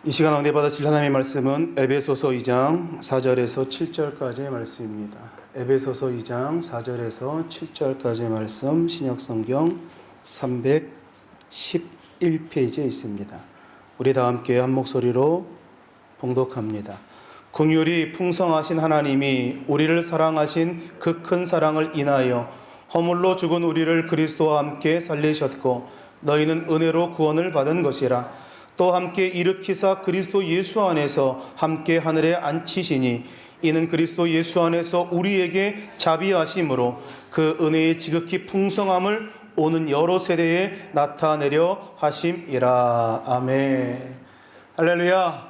이 시간 은혜 받으실 하나님의 말씀은 에베소서 2장 4절에서 7절까지의 말씀입니다. 에베소서 2장 4절에서 7절까지의 말씀, 신약성경 311페이지에 있습니다. 우리 다 함께 한 목소리로 봉독합니다. 긍휼이 풍성하신 하나님이 우리를 사랑하신 그 큰 사랑을 인하여 허물로 죽은 우리를 그리스도와 함께 살리셨고 너희는 은혜로 구원을 받은 것이라. 또 함께 일으키사 그리스도 예수 안에서 함께 하늘에 앉히시니 이는 그리스도 예수 안에서 우리에게 자비하심으로 그 은혜의 지극히 풍성함을 오는 여러 세대에 나타내려 하심이라. 아멘. 할렐루야.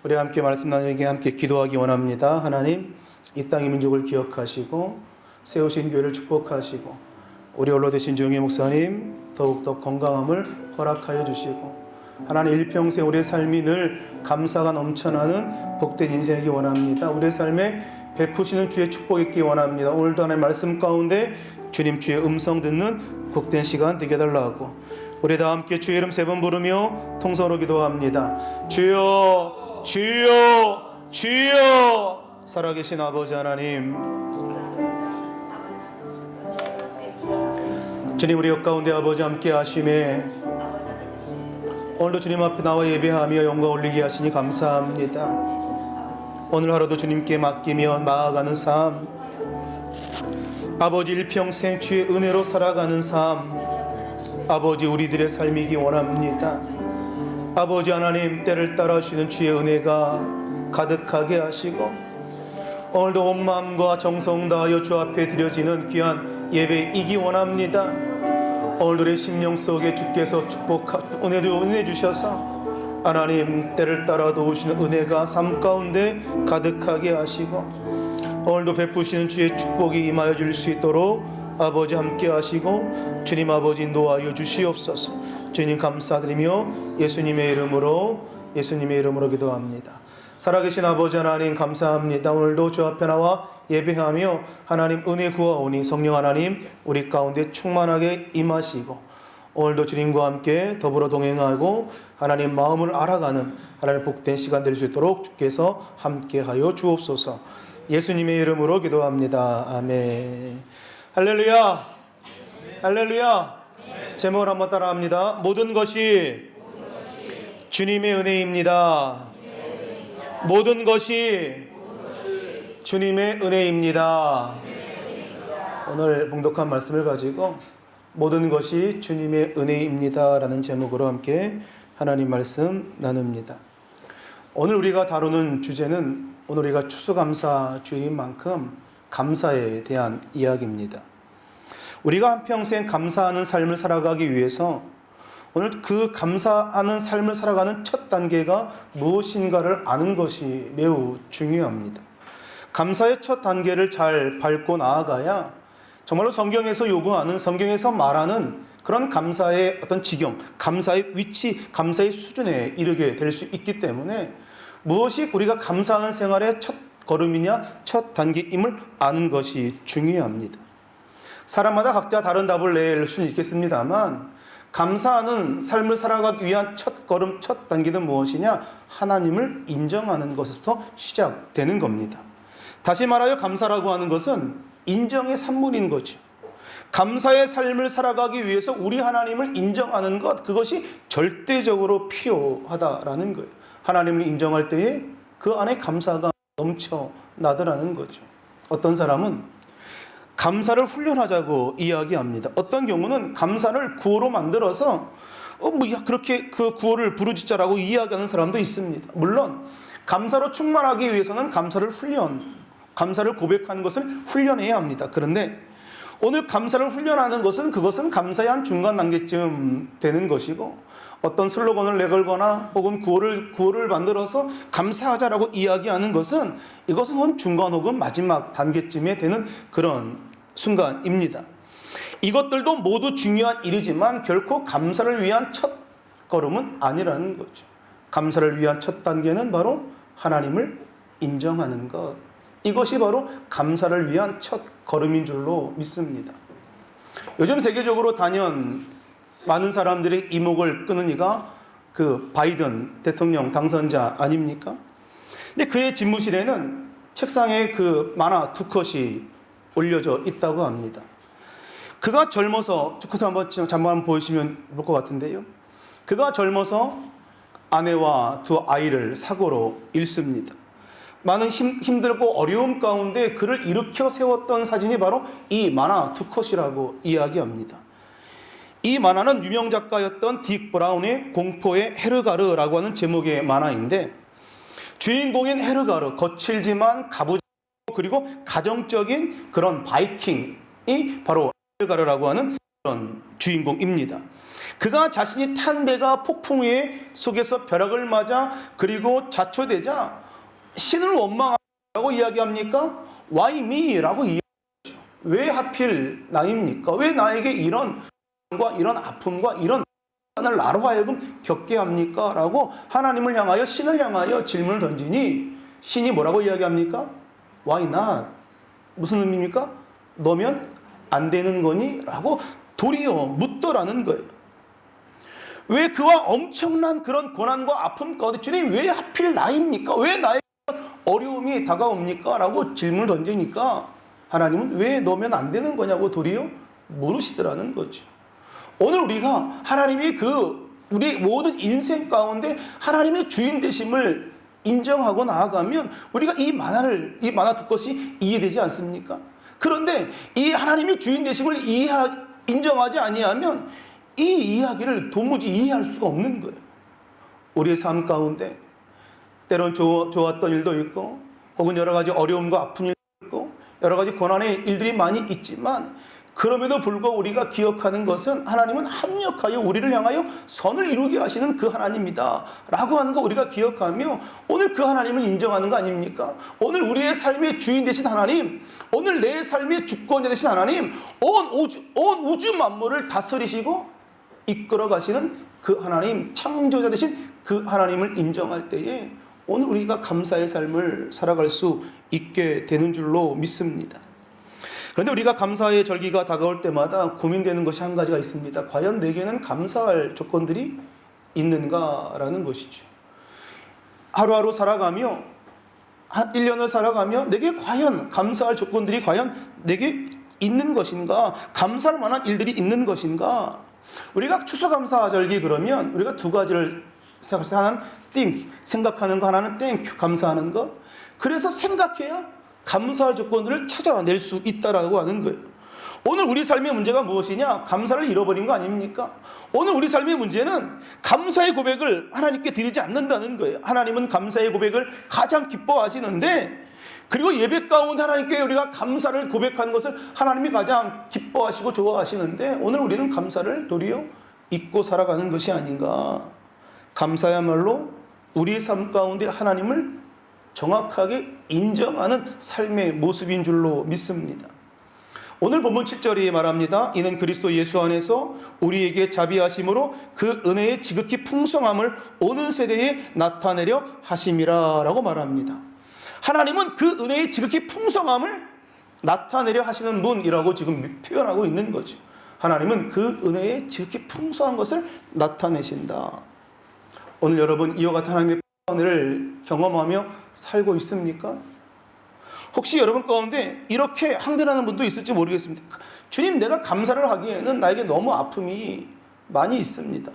우리 함께 말씀 나누기 함께 기도하기 원합니다. 하나님, 이 땅의 민족을 기억하시고 세우신 교회를 축복하시고 우리 홀로 되신 조영희 목사님 더욱더 건강함을 허락하여 주시고 하나님 일평생 우리의 삶이 늘 감사가 넘쳐나는 복된 인생이기 원합니다. 우리의 삶에 베푸시는 주의 축복이 있기 원합니다. 오늘도 하나님 말씀 가운데 주님 주의 음성 듣는 복된 시간 되게 달라고 우리 다 함께 주의 이름 3번 부르며 통성으로 기도합니다. 주여 주여 주여. 살아계신 아버지 하나님, 주님 우리 옆가운데 아버지 함께 하심에 오늘도 주님 앞에 나와 예배하며 영광 올리게 하시니 감사합니다. 오늘 하루도 주님께 맡기며 나아가는 삶, 아버지 일평생 주의 은혜로 살아가는 삶, 아버지 우리들의 삶이기 원합니다. 아버지 하나님, 때를 따라 주시는 주의 은혜가 가득하게 하시고 오늘도 온 마음과 정성 다하여 주 앞에 드려지는 귀한 예배이기 원합니다. 오늘의 심령 속에 주께서 은혜 주셔서 하나님 때를 따라 도우시는 은혜가 삶 가운데 가득하게 하시고 오늘도 베푸시는 주의 축복이 임하여 줄 수 있도록 아버지 함께 하시고 주님 아버지 인도하여 주시옵소서. 주님 감사드리며 예수님의 이름으로 기도합니다. 살아계신 아버지 하나님 감사합니다. 오늘도 주 앞에 나와 예배하며 하나님 은혜 구하오니 성령 하나님 우리 가운데 충만하게 임하시고 오늘도 주님과 함께 더불어 동행하고 하나님 마음을 알아가는 하나님 복된 시간 될 수 있도록 주께서 함께하여 주옵소서. 예수님의 이름으로 기도합니다. 아멘. 할렐루야. 할렐루야. 제목을 한번 따라합니다. 모든 것이 주님의 은혜입니다. 모든 것이 주님의 은혜입니다. 오늘 봉독한 말씀을 가지고 모든 것이 주님의 은혜입니다 라는 제목으로 함께 하나님 말씀 나눕니다. 오늘 우리가 다루는 주제는 오늘 우리가 추수감사주의인 만큼 감사에 대한 이야기입니다. 우리가 한평생 감사하는 삶을 살아가기 위해서 오늘 그 감사하는 삶을 살아가는 첫 단계가 무엇인가를 아는 것이 매우 중요합니다. 감사의 첫 단계를 잘 밟고 나아가야 정말로 성경에서 요구하는, 성경에서 말하는 그런 감사의 어떤 지경, 감사의 위치, 감사의 수준에 이르게 될 수 있기 때문에 무엇이 우리가 감사하는 생활의 첫 걸음이냐, 첫 단계임을 아는 것이 중요합니다. 사람마다 각자 다른 답을 낼 수는 있겠습니다만 감사하는 삶을 살아가기 위한 첫 걸음, 첫 단계는 무엇이냐? 하나님을 인정하는 것부터 시작되는 겁니다. 다시 말하여 감사라고 하는 것은 인정의 산물인 거죠. 감사의 삶을 살아가기 위해서 우리 하나님을 인정하는 것, 그것이 절대적으로 필요하다라는 거예요. 하나님을 인정할 때에 그 안에 감사가 넘쳐나더라는 거죠. 어떤 사람은 감사를 훈련하자고 이야기합니다. 어떤 경우는 감사를 구호로 만들어서 그렇게 그 구호를 부르짖자라고 이야기하는 사람도 있습니다. 물론 감사로 충만하기 위해서는 감사를 고백하는 것을 훈련해야 합니다. 그런데 오늘 감사를 훈련하는 것은 그것은 감사의 한 중간 단계쯤 되는 것이고 어떤 슬로건을 내걸거나 혹은 구호를 만들어서 감사하자라고 이야기하는 것은 이것은 중간 혹은 마지막 단계쯤에 되는 그런 순간입니다. 이것들도 모두 중요한 일이지만 결코 감사를 위한 첫 걸음은 아니라는 거죠. 감사를 위한 첫 단계는 바로 하나님을 인정하는 것. 이것이 바로 감사를 위한 첫 걸음인 줄로 믿습니다. 요즘 세계적으로 단연 많은 사람들의 이목을 끄는 이가 그 바이든 대통령 당선자 아닙니까? 근데 그의 집무실에는 책상에 그 만화 두 컷이 올려져 있다고 합니다. 그가 젊어서 두 컷을 잠깐 보시면 볼 것 같은데요. 그가 젊어서 아내와 두 아이를 사고로 잃습니다. 많은 힘들고 어려움 가운데 그를 일으켜 세웠던 사진이 바로 이 만화 두 컷이라고 이야기합니다. 이 만화는 유명 작가였던 딕 브라운의 공포의 헤르가르라고 하는 제목의 만화인데, 주인공인 헤르가르, 거칠지만 가부장적 그리고 가정적인 그런 바이킹이 바로 헤르가르라고 하는 그런 주인공입니다. 그가 자신이 탄 배가 폭풍 위에 속에서 벼락을 맞아 그리고 자초되자 신을 원망하라고 이야기합니까? Why me? 라고 이야기하죠. 왜 하필 나입니까? 왜 나에게 이런 아픔과 이런 을 나로 하여금 겪게 합니까? 라고 하나님을 향하여, 신을 향하여 질문을 던지니 신이 뭐라고 이야기합니까? Why not? 무슨 의미입니까? 너면 안 되는 거니? 라고 도리어 묻더라는 거예요. 왜 그와 엄청난 그런 고난과 아픔 가운데 주님 왜 하필 나입니까? 왜 나에게 어려움이 다가옵니까? 라고 질문을 던지니까 하나님은 왜 너면 안 되는 거냐고 도리어 물으시더라는 거죠. 오늘 우리가 하나님이 우리 모든 인생 가운데 하나님의 주인 되심을 인정하고 나아가면 우리가 이 만화 두 것이 이해되지 않습니까? 그런데 이 하나님의 주인 되심을 인정하지 아니하면 이 이야기를 도무지 이해할 수가 없는 거예요. 우리의 삶 가운데 때론 좋았던 일도 있고, 혹은 여러 가지 어려움과 아픈 일도 있고, 여러 가지 고난의 일들이 많이 있지만, 그럼에도 불구하고 우리가 기억하는 것은 하나님은 합력하여 우리를 향하여 선을 이루게 하시는 그 하나님이다 라고 하는 거 우리가 기억하며 오늘 그 하나님을 인정하는 거 아닙니까? 오늘 우리의 삶의 주인 되신 하나님, 오늘 내 삶의 주권자 되신 하나님, 온 우주 만물을 다스리시고 이끌어 가시는 그 하나님, 창조자 되신 그 하나님을 인정할 때에 오늘 우리가 감사의 삶을 살아갈 수 있게 되는 줄로 믿습니다. 그런데 우리가 감사의 절기가 다가올 때마다 고민되는 것이 한 가지가 있습니다. 과연 내게는 감사할 조건들이 있는가라는 것이죠. 하루하루 살아가며 1년을 살아가며 내게 과연 감사할 조건들이 과연 내게 있는 것인가? 감사할 만한 일들이 있는 것인가? 우리가 추수감사절기 그러면 우리가 두 가지를 하나는 think, 생각하는 거, 하나는 thank, 감사하는 거. 그래서 생각해야 감사할 조건들을 찾아낼 수 있다라고 하는 거예요. 오늘 우리 삶의 문제가 무엇이냐? 감사를 잃어버린 거 아닙니까? 오늘 우리 삶의 문제는 감사의 고백을 하나님께 드리지 않는다는 거예요. 하나님은 감사의 고백을 가장 기뻐하시는데, 그리고 예배 가운데 하나님께 우리가 감사를 고백하는 것을 하나님이 가장 기뻐하시고 좋아하시는데, 오늘 우리는 감사를 도리어 잊고 살아가는 것이 아닌가. 감사야말로 우리 삶 가운데 하나님을 정확하게 인정하는 삶의 모습인 줄로 믿습니다. 오늘 본문 7절이 말합니다. 이는 그리스도 예수 안에서 우리에게 자비하심으로 그 은혜의 지극히 풍성함을 오는 세대에 나타내려 하심이라 라고 말합니다. 하나님은 그 은혜의 지극히 풍성함을 나타내려 하시는 분이라고 지금 표현하고 있는 거죠. 하나님은 그 은혜의 지극히 풍성한 것을 나타내신다. 오늘 여러분 이와 같은 하나님의 은혜를 경험하며 살고 있습니까? 혹시 여러분 가운데 이렇게 항변하는 분도 있을지 모르겠습니다. 주님, 내가 감사를 하기에는 나에게 너무 아픔이 많이 있습니다.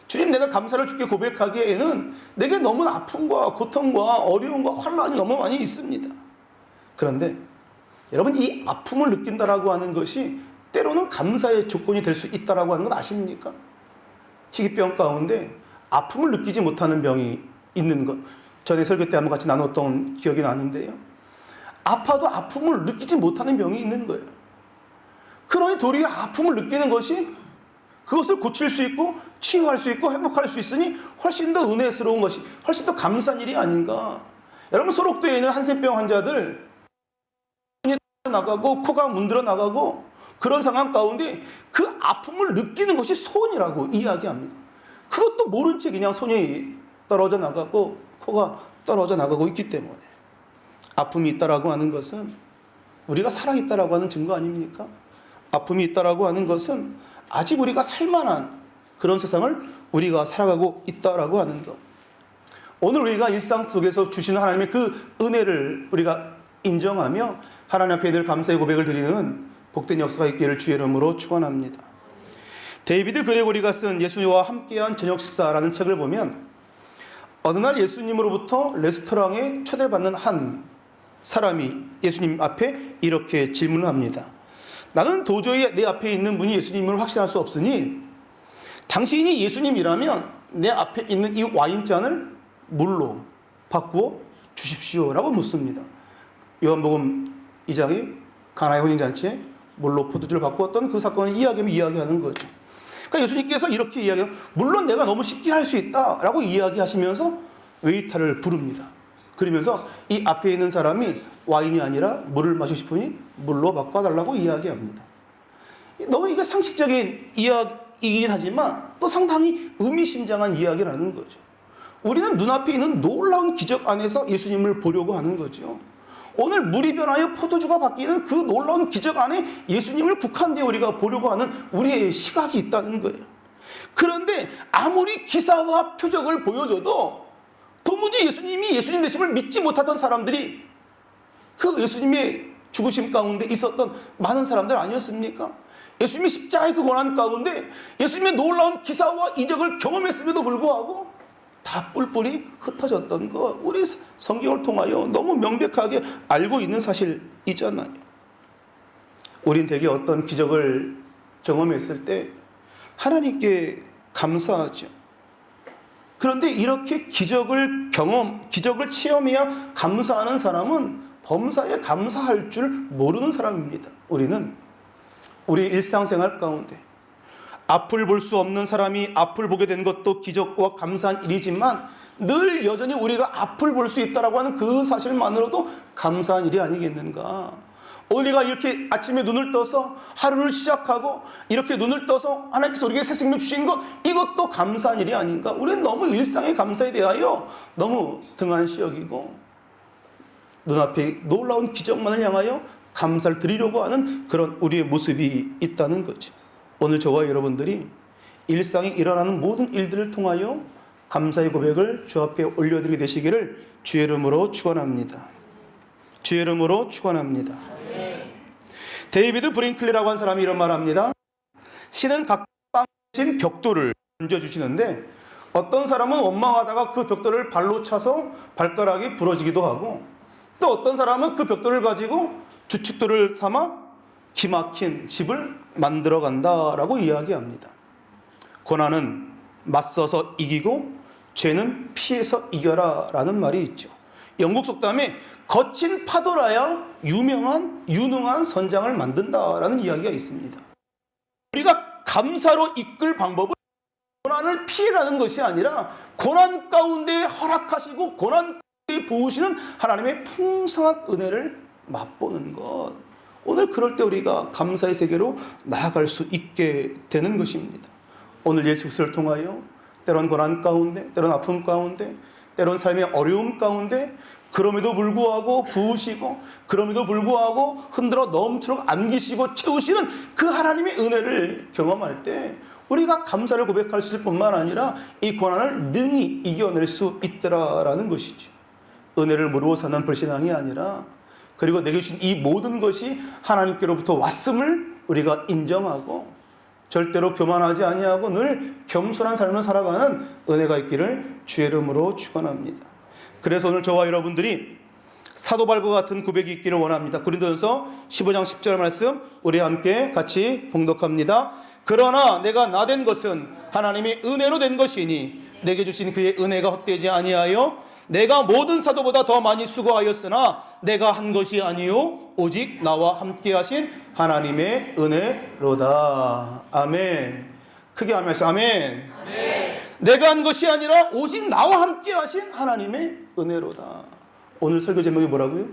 주님, 내가 감사를 주께 고백하기에는 내게 너무 아픔과 고통과 어려움과 환난이 너무 많이 있습니다. 그런데 여러분, 이 아픔을 느낀다라고 하는 것이 때로는 감사의 조건이 될 수 있다라고 하는 건 아십니까? 희귀병 가운데 아픔을 느끼지 못하는 병이 있는 것, 전에 설교 때 한번 같이 나눴던 기억이 나는데요. 아파도 아픔을 느끼지 못하는 병이 있는 거예요. 그러니 도리어 아픔을 느끼는 것이 그것을 고칠 수 있고 치유할 수 있고 회복할 수 있으니 훨씬 더 은혜스러운 것이, 훨씬 더 감사한 일이 아닌가. 여러분, 소록도에 있는 한센병 환자들 눈이 나가고 코가 문드러 나가고 그런 상황 가운데 그 아픔을 느끼는 것이 소원이라고 이야기합니다. 그것도 모른 채 그냥 손이 떨어져 나가고 코가 떨어져 나가고 있기 때문에 아픔이 있다라고 하는 것은 우리가 살아있다라고 하는 증거 아닙니까? 아픔이 있다라고 하는 것은 아직 우리가 살만한 그런 세상을 우리가 살아가고 있다라고 하는 것. 오늘 우리가 일상 속에서 주시는 하나님의 그 은혜를 우리가 인정하며 하나님 앞에 늘 감사의 고백을 드리는 복된 역사가 있기를 주의 이름으로 축원합니다. 데이비드 그레고리가 쓴 예수님과 함께한 저녁 식사라는 책을 보면 어느 날 예수님으로부터 레스토랑에 초대받는 한 사람이 예수님 앞에 이렇게 질문을 합니다. 나는 도저히 내 앞에 있는 분이 예수님을 확신할 수 없으니 당신이 예수님이라면 내 앞에 있는 이 와인잔을 물로 바꾸어 주십시오라고 묻습니다. 요한복음 2장이 가나의 혼인잔치에 물로 포도주를 바꾸었던 그 사건을 이야기하는 거죠. 그러니까 예수님께서 이렇게 이야기해요. 물론 내가 너무 쉽게 할 수 있다라고 이야기하시면서 웨이터를 부릅니다. 그러면서 이 앞에 있는 사람이 와인이 아니라 물을 마시고 싶으니 물로 바꿔달라고 이야기합니다. 너무 이게 상식적인 이야기이긴 하지만 또 상당히 의미심장한 이야기라는 거죠. 우리는 눈앞에 있는 놀라운 기적 안에서 예수님을 보려고 하는 거죠. 오늘 물이 변하여 포도주가 바뀌는 그 놀라운 기적 안에 예수님을 국한되어 우리가 보려고 하는 우리의 시각이 있다는 거예요. 그런데 아무리 기사와 표적을 보여줘도 도무지 예수님이 예수님 되심을 믿지 못하던 사람들이 그 예수님의 죽으심 가운데 있었던 많은 사람들 아니었습니까? 예수님의 십자가의 그 고난 가운데 예수님의 놀라운 기사와 이적을 경험했음에도 불구하고 다 뿔뿔이 흩어졌던 거 우리 성경을 통하여 너무 명백하게 알고 있는 사실이잖아요. 우린 대개 어떤 기적을 경험했을 때 하나님께 감사하죠. 그런데 이렇게 기적을 체험해야 감사하는 사람은 범사에 감사할 줄 모르는 사람입니다. 우리는 우리 일상생활 가운데 앞을 볼 수 없는 사람이 앞을 보게 된 것도 기적과 감사한 일이지만 늘 여전히 우리가 앞을 볼 수 있다라고 하는 그 사실만으로도 감사한 일이 아니겠는가. 우리가 이렇게 아침에 눈을 떠서 하루를 시작하고 이렇게 눈을 떠서 하나님께서 우리에게 새 생명 주신 것, 이것도 감사한 일이 아닌가. 우리는 너무 일상의 감사에 대하여 너무 등한시 여기고 눈앞에 놀라운 기적만을 향하여 감사를 드리려고 하는 그런 우리의 모습이 있다는 거죠. 오늘 저와 여러분들이 일상에 일어나는 모든 일들을 통하여 감사의 고백을 주 앞에 올려드리게 되시기를 주의 이름으로 축원합니다. 주의 이름으로 축원합니다. 데이비드 브링클리라고 한 사람이 이런 말을 합니다. 신은 각 빵신 벽돌을 던져주시는데 어떤 사람은 원망하다가 그 벽돌을 발로 차서 발가락이 부러지기도 하고 또 어떤 사람은 그 벽돌을 가지고 주춧돌을 삼아 기막힌 집을 만들어 간다라고 이야기합니다. 고난은 맞서서 이기고 죄는 피해서 이겨라 라는 말이 있죠. 영국 속담에 거친 파도라야 유능한 선장을 만든다라는 이야기가 있습니다. 우리가 감사로 이끌 방법은 고난을 피해가는 것이 아니라 고난 가운데 허락하시고 고난 가운데 부으시는 하나님의 풍성한 은혜를 맛보는 것. 오늘 그럴 때 우리가 감사의 세계로 나아갈 수 있게 되는 것입니다. 오늘 예수 그리스도를 통하여 때론 고난 가운데, 때론 아픔 가운데, 때론 삶의 어려움 가운데 그럼에도 불구하고 부으시고 그럼에도 불구하고 흔들어 넘치도록 안기시고 채우시는 그 하나님의 은혜를 경험할 때 우리가 감사를 고백할 수 있을 뿐만 아니라 이 고난을 능히 이겨낼 수 있더라라는 것이죠. 은혜를 모르고 사는 불신앙이 아니라 그리고 내게 주신 이 모든 것이 하나님께로부터 왔음을 우리가 인정하고 절대로 교만하지 아니하고 늘 겸손한 삶을 살아가는 은혜가 있기를 주의 이름으로 축원합니다. 그래서 오늘 저와 여러분들이 사도발과 같은 고백이 있기를 원합니다. 고린도전서 15장 10절 말씀 우리 함께 같이 봉독합니다. 그러나 내가 나된 것은 하나님의 은혜로 된 것이니 내게 주신 그의 은혜가 헛되지 아니하여 내가 모든 사도보다 더 많이 수고하였으나 내가 한 것이 아니요 오직 나와 함께 하신 하나님의 은혜로다. 아멘. 크게 하면서 아멘. 아멘. 내가 한 것이 아니라 오직 나와 함께 하신 하나님의 은혜로다. 오늘 설교 제목이 뭐라고요?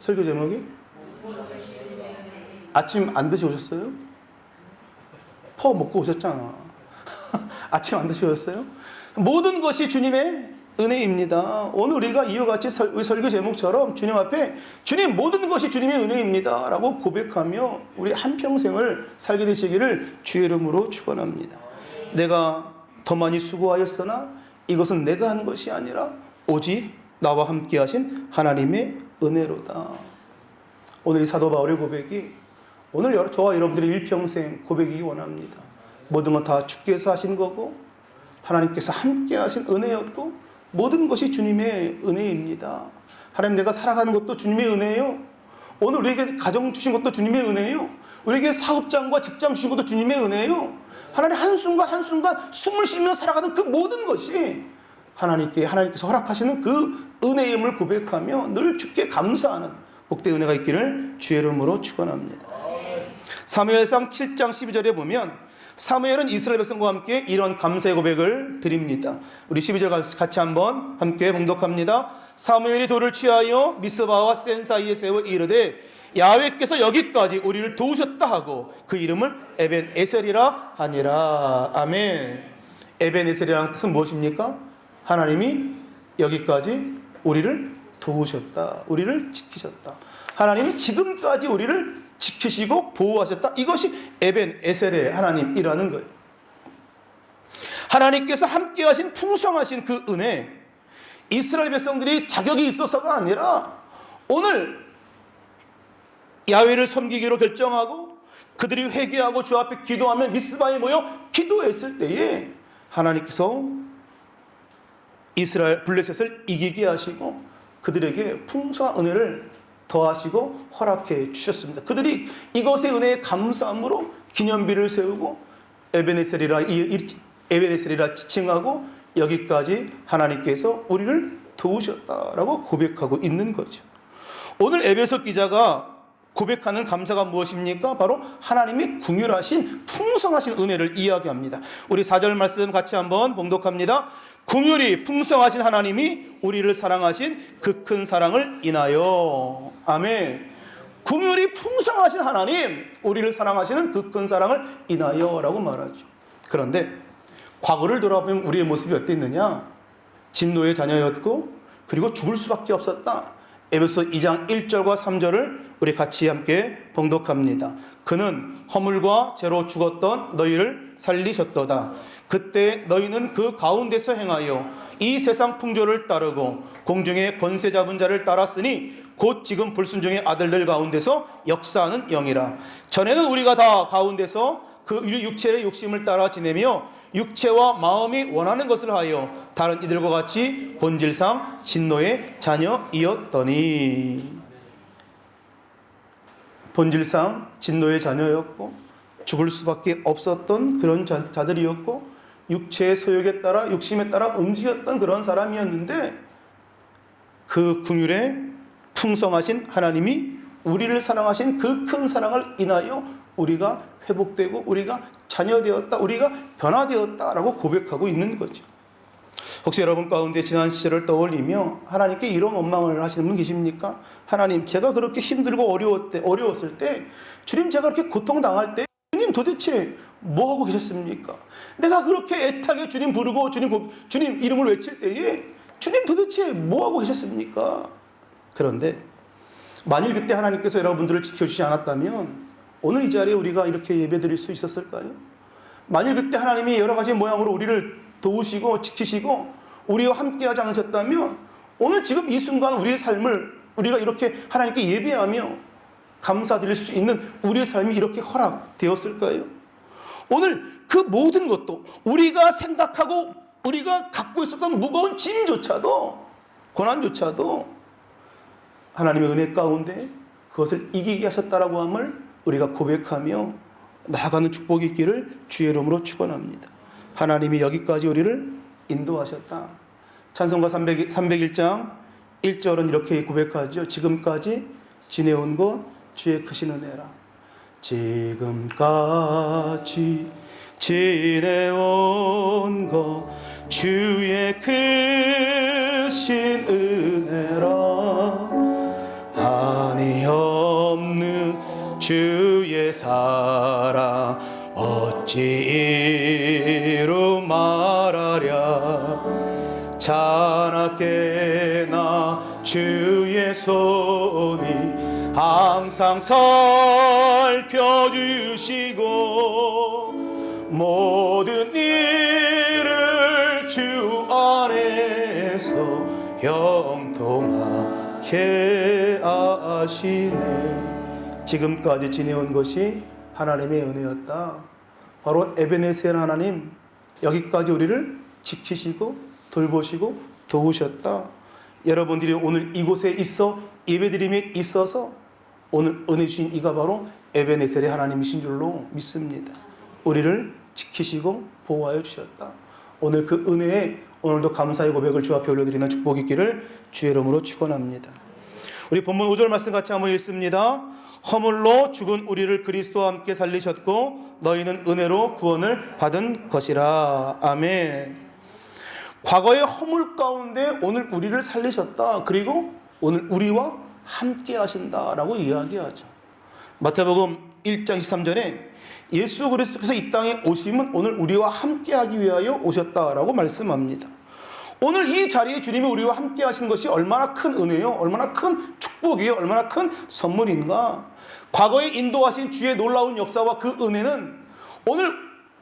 설교 제목이? 아침 안 드시 오셨어요? 퍼 먹고 오셨잖아. 아침 안 드시 오셨어요? 모든 것이 주님의 은혜입니다. 오늘 우리가 이와 같이 설교 제목처럼 주님 앞에 주님 모든 것이 주님의 은혜입니다 라고 고백하며 우리 한평생을 살게 되시기를 주의 이름으로 축원합니다. 내가 더 많이 수고하였으나 이것은 내가 한 것이 아니라 오직 나와 함께 하신 하나님의 은혜로다. 오늘 이 사도 바울의 고백이 오늘 저와 여러분들의 일평생 고백이기 원합니다. 모든 건 다 주께서 하신 거고 하나님께서 함께 하신 은혜였고 모든 것이 주님의 은혜입니다. 하나님, 내가 살아가는 것도 주님의 은혜예요. 오늘 우리에게 가정 주신 것도 주님의 은혜예요. 우리에게 사업장과 직장 주신 것도 주님의 은혜예요. 하나님, 한순간 한순간 숨을 쉬며 살아가는 그 모든 것이 하나님께서 허락하시는 그 은혜임을 고백하며 늘 주께 감사하는 복된 은혜가 있기를 주의 이름으로 축원합니다. 사무엘상 7장 12절에 보면 사무엘은 이스라엘 백성과 함께 이런 감사의 고백을 드립니다. 우리 12절 같이 한번 함께 봉독합니다. 사무엘이 돌을 취하여 미스바와 센 사이에 세워 이르되 야훼께서 여기까지 우리를 도우셨다 하고 그 이름을 에벤에셀이라 하니라. 아멘. 에벤에셀이라는 뜻은 무엇입니까? 하나님이 여기까지 우리를 도우셨다, 우리를 지키셨다. 하나님이 지금까지 우리를 지키시고 보호하셨다. 이것이 에벤에셀의 하나님이라는 거예요. 하나님께서 함께 하신 풍성하신 그 은혜, 이스라엘 백성들이 자격이 있어서가 아니라 오늘 야훼를 섬기기로 결정하고 그들이 회개하고 주 앞에 기도하며 미스바에 모여 기도했을 때에 하나님께서 이스라엘 블레셋을 이기게 하시고 그들에게 풍성한 은혜를 더하시고 허락해 주셨습니다. 그들이 이것의 은혜에 감사함으로 기념비를 세우고 에베네셀이라 지칭하고 여기까지 하나님께서 우리를 도우셨다라고 고백하고 있는 거죠. 오늘 에베소 기자가 고백하는 감사가 무엇입니까? 바로 하나님이 긍휼하신 풍성하신 은혜를 이야기합니다. 우리 4절 말씀 같이 한번 봉독합니다. 긍휼이 풍성하신 하나님이 우리를 사랑하신 그 큰 사랑을 인하여. 아멘. 긍휼이 풍성하신 하나님, 우리를 사랑하시는 그 큰 사랑을 인하여 라고 말하죠. 그런데 과거를 돌아보면 우리의 모습이 어땠느냐? 진노의 자녀였고 그리고 죽을 수밖에 없었다. 에베소 2장 1절과 3절을 우리 같이 함께 봉독합니다. 그는 허물과 죄로 죽었던 너희를 살리셨도다. 그때 너희는 그 가운데서 행하여 이 세상 풍조를 따르고 공중의 권세 잡은 자를 따랐으니 곧 지금 불순종의 아들들 가운데서 역사하는 영이라. 전에는 우리가 다 가운데서 그 육체의 욕심을 따라 지내며 육체와 마음이 원하는 것을 하여 다른 이들과 같이 본질상 진노의 자녀이었더니. 본질상 진노의 자녀였고 죽을 수밖에 없었던 그런 자들이었고 육체의 소욕에 따라 욕심에 따라 움직였던 그런 사람이었는데 그 긍휼에 풍성하신 하나님이 우리를 사랑하신 그 큰 사랑을 인하여 우리가 회복되고 우리가 자녀되었다, 우리가 변화되었다라고 고백하고 있는 거죠. 혹시 여러분 가운데 지난 시절을 떠올리며 하나님께 이런 원망을 하시는 분 계십니까? 하나님, 제가 그렇게 힘들고 어려웠을 때, 주님 제가 그렇게 고통당할 때 주님 도대체 뭐하고 계셨습니까? 내가 그렇게 애타게 주님 부르고 주님 이름을 외칠 때에 주님 도대체 뭐하고 계셨습니까? 그런데 만일 그때 하나님께서 여러분들을 지켜주지 않았다면 오늘 이 자리에 우리가 이렇게 예배드릴 수 있었을까요? 만일 그때 하나님이 여러 가지 모양으로 우리를 도우시고 지키시고 우리와 함께하지 않으셨다면 오늘 지금 이 순간 우리의 삶을 우리가 이렇게 하나님께 예배하며 감사드릴 수 있는 우리의 삶이 이렇게 허락되었을까요? 오늘 그 모든 것도 우리가 생각하고 우리가 갖고 있었던 무거운 짐조차도, 고난조차도 하나님의 은혜 가운데 그것을 이기게 하셨다라고 함을 우리가 고백하며 나아가는 축복이 있기를 주의 이름으로 축원합니다. 하나님이 여기까지 우리를 인도하셨다. 찬송가 301장 1절은 이렇게 고백하죠. 지금까지 지내온 것 주의 크신 은혜라. 지금까지 지내온 것 주의 크신 은혜라. 한이 없는 주의 사랑 어찌 이루 말하랴. 자나깨나 주의 손이 항상 살펴주시고 모든 일을 주 안에서 형통하게 하시네. 지금까지 지내온 것이 하나님의 은혜였다. 바로 에베네셀 하나님, 여기까지 우리를 지키시고 돌보시고 도우셨다. 여러분들이 오늘 이곳에 있어 예배드림에 있어서 오늘 은혜 주신 이가 바로 에베네셀의 하나님이신 줄로 믿습니다. 우리를 지키시고 보호하여 주셨다. 오늘 그 은혜에 오늘도 감사의 고백을 주 앞에 올려드리는 축복이 있기를 주의 이름으로 축원합니다. 우리 본문 5절 말씀 같이 한번 읽습니다. 허물로 죽은 우리를 그리스도와 함께 살리셨고 너희는 은혜로 구원을 받은 것이라. 아멘. 과거의 허물 가운데 오늘 우리를 살리셨다. 그리고 오늘 우리와 함께 하신다라고 이야기하죠. 마태복음 1장 13절에 예수 그리스도께서 이 땅에 오심은 오늘 우리와 함께 하기 위하여 오셨다라고 말씀합니다. 오늘 이 자리에 주님이 우리와 함께 하신 것이 얼마나 큰 은혜요, 얼마나 큰 축복이요, 얼마나 큰 선물인가. 과거에 인도하신 주의 놀라운 역사와 그 은혜는 오늘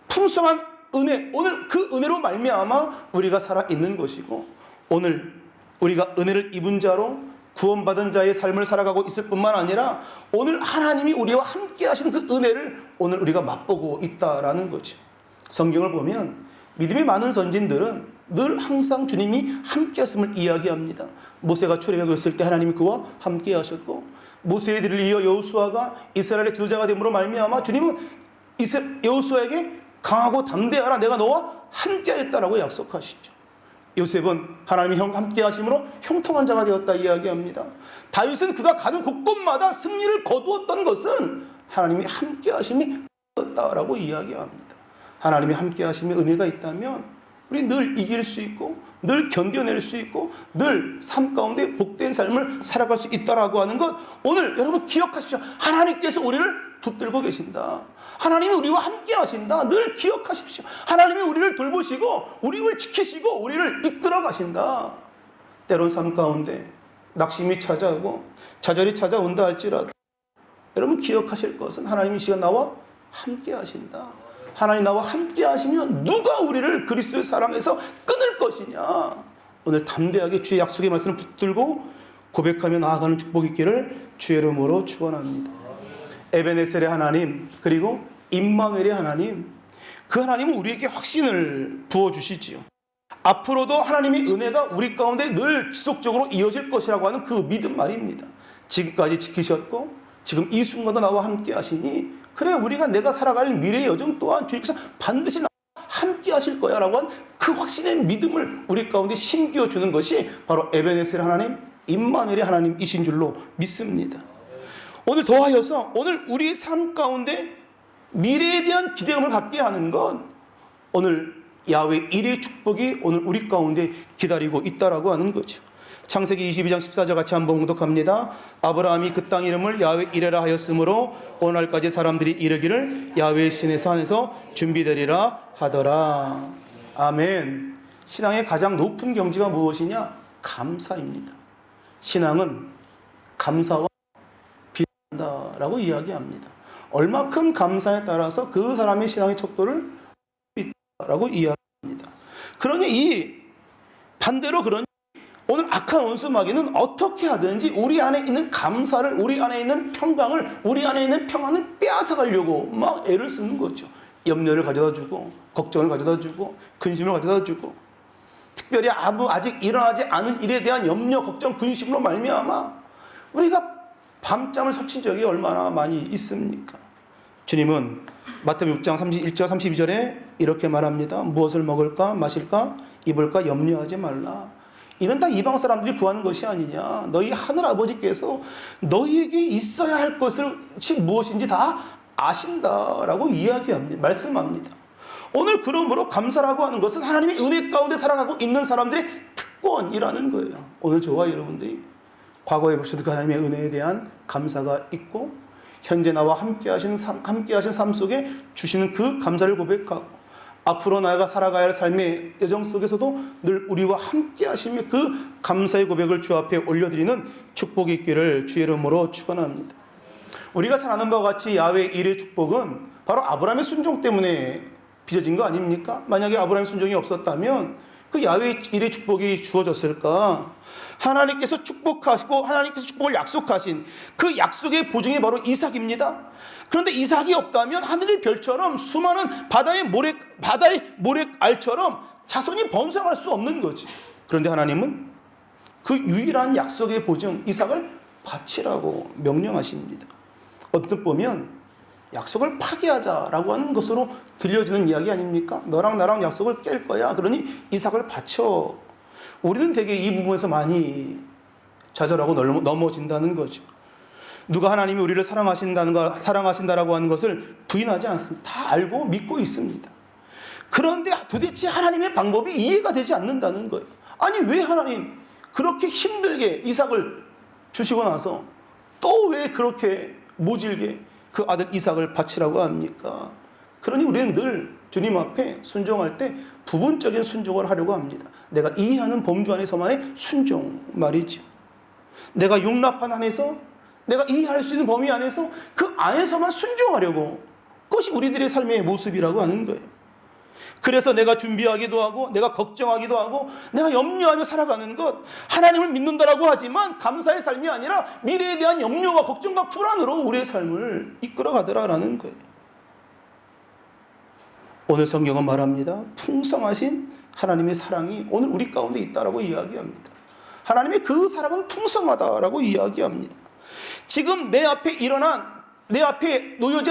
풍성한 은혜, 오늘 그 은혜로 말미암아 우리가 살아있는 것이고, 오늘 우리가 은혜를 입은 자로 구원받은 자의 삶을 살아가고 있을 뿐만 아니라 오늘 하나님이 우리와 함께 하시는 그 은혜를 오늘 우리가 맛보고 있다라는 거죠. 성경을 보면 믿음이 많은 선진들은 늘 항상 주님이 함께 하심을 이야기합니다. 모세가 출애굽을 했을 때 하나님이 그와 함께 하셨고, 모세의 뒤를 이어 여호수아가 이스라엘의 지도자가 됨으로 말미암아 주님은 여호수아에게 강하고 담대하라, 내가 너와 함께 하겠다라고 약속하시죠. 요셉은 하나님이 함께 하심으로 형통한 자가 되었다 이야기합니다. 다윗은 그가 가는 곳곳마다 승리를 거두었던 것은 하나님이 함께 하심이 였다라고 이야기합니다. 하나님이 함께 하심의 은혜가 있다면 우리 늘 이길 수 있고 늘 견뎌낼 수 있고 늘 삶 가운데 복된 삶을 살아갈 수 있다라고 하는 것, 오늘 여러분 기억하십시오. 하나님께서 우리를 붙들고 계신다. 하나님이 우리와 함께 하신다. 늘 기억하십시오. 하나님이 우리를 돌보시고 우리를 지키시고 우리를 이끌어 가신다. 때론 삶 가운데 낙심이 찾아오고 좌절이 찾아온다 할지라도 여러분 기억하실 것은 하나님이 이 시간 나와 함께 하신다. 하나님 나와 함께 하시면 누가 우리를 그리스도의 사랑에서 끊을 것이냐. 오늘 담대하게 주의 약속의 말씀을 붙들고 고백하며 나아가는 축복이 있기를 주의 이름으로 축원합니다. 에베네셀의 하나님, 그리고 임마누엘의 하나님, 그 하나님은 우리에게 확신을 부어주시지요. 앞으로도 하나님의 은혜가 우리 가운데 늘 지속적으로 이어질 것이라고 하는 그 믿음 말입니다. 지금까지 지키셨고 지금 이 순간도 나와 함께 하시니, 그래 우리가 내가 살아갈 미래의 여정 또한 주님께서 반드시 나와 함께 하실 거야 라고 한 그 확신의 믿음을 우리 가운데 심겨 주는 것이 바로 에베네셀 하나님, 임마누엘의 하나님이신 줄로 믿습니다. 오늘 더하여서 오늘 우리 삶 가운데 미래에 대한 기대감을 갖게 하는 건 오늘 야훼 일의 축복이 오늘 우리 가운데 기다리고 있다라고 하는 거죠. 창세기 22장 14절 같이 한번 공독합니다. 아브라함이 그 땅 이름을 야훼 이레라 하였으므로 오늘날까지 사람들이 이르기를 야훼 신의 산에서 준비되리라 하더라. 아멘. 신앙의 가장 높은 경지가 무엇이냐? 감사입니다. 신앙은 감사와 비한다라고 이야기합니다. 얼마큼 감사에 따라서 그 사람의 신앙의 척도를 있다라고 이야기합니다. 그러니 반대로 오늘 악한 원수 마귀는 어떻게 하든지 우리 안에 있는 감사를, 우리 안에 있는 평강을, 우리 안에 있는 평안을 빼앗아 가려고 막 애를 쓰는 거죠. 염려를 가져다 주고 걱정을 가져다 주고 근심을 가져다 주고, 특별히 아직 일어나지 않은 일에 대한 염려, 걱정, 근심으로 말미암아 우리가 밤잠을 설친 적이 얼마나 많이 있습니까? 주님은 마태복음 6장 31절 32절에 이렇게 말합니다. 무엇을 먹을까 마실까 입을까 염려하지 말라. 이는 다 이방 사람들이 구하는 것이 아니냐. 너희 하늘아버지께서 너희에게 있어야 할 것이 무엇인지 다 아신다라고 이야기합니다. 말씀합니다. 오늘 그러므로 감사라고 하는 것은 하나님의 은혜 가운데 살아가고 있는 사람들의 특권이라는 거예요. 오늘 저와 여러분들이 과거에 보셔도 그 하나님의 은혜에 대한 감사가 있고, 현재 나와 함께 하신 삶 속에 주시는 그 감사를 고백하고, 앞으로 나아가 살아가야 할 삶의 여정 속에서도 늘 우리와 함께 하시며 그 감사의 고백을 주 앞에 올려드리는 축복이 있기를 주의 이름으로 축원합니다. 우리가 잘 아는 바와 같이 야훼 일의 축복은 바로 아브라함의 순종 때문에 빚어진 거 아닙니까? 만약에 아브라함의 순종이 없었다면 그 야훼 일의 축복이 주어졌을까? 하나님께서 축복하시고 하나님께서 축복을 약속하신 그 약속의 보증이 바로 이삭입니다. 그런데 이삭이 없다면 하늘의 별처럼 수많은 바다의 모래알처럼 자손이 번성할 수 없는 거지. 그런데 하나님은 그 유일한 약속의 보증 이삭을 바치라고 명령하십니다. 언뜻 보면 약속을 파기하자라고 하는 것으로 들려지는 이야기 아닙니까? 너랑 나랑 약속을 깰 거야. 그러니 이삭을 바쳐. 우리는 되게 이 부분에서 많이 좌절하고 넘어진다는 거죠. 누가 하나님이 우리를 사랑하신다라고 하는 것을 부인하지 않습니다. 다 알고 믿고 있습니다. 그런데 도대체 하나님의 방법이 이해가 되지 않는다는 거예요. 아니 왜 하나님 그렇게 힘들게 이삭을 주시고 나서 또 왜 그렇게 모질게 그 아들 이삭을 바치라고 합니까? 그러니 우리는 늘 주님 앞에 순종할 때 부분적인 순종을 하려고 합니다. 내가 이해하는 범주 안에서만의 순종 말이죠. 내가 용납한 안에서 내가 이해할 수 있는 범위 안에서 그 안에서만 순종하려고, 그것이 우리들의 삶의 모습이라고 하는 거예요. 그래서 내가 준비하기도 하고 내가 걱정하기도 하고 내가 염려하며 살아가는 것, 하나님을 믿는다라고 하지만 감사의 삶이 아니라 미래에 대한 염려와 걱정과 불안으로 우리의 삶을 이끌어가더라라는 거예요. 오늘 성경은 말합니다. 풍성하신 하나님의 사랑이 오늘 우리 가운데 있다라고 이야기합니다. 하나님의 그 사랑은 풍성하다라고 이야기합니다. 지금 내 앞에 놓여져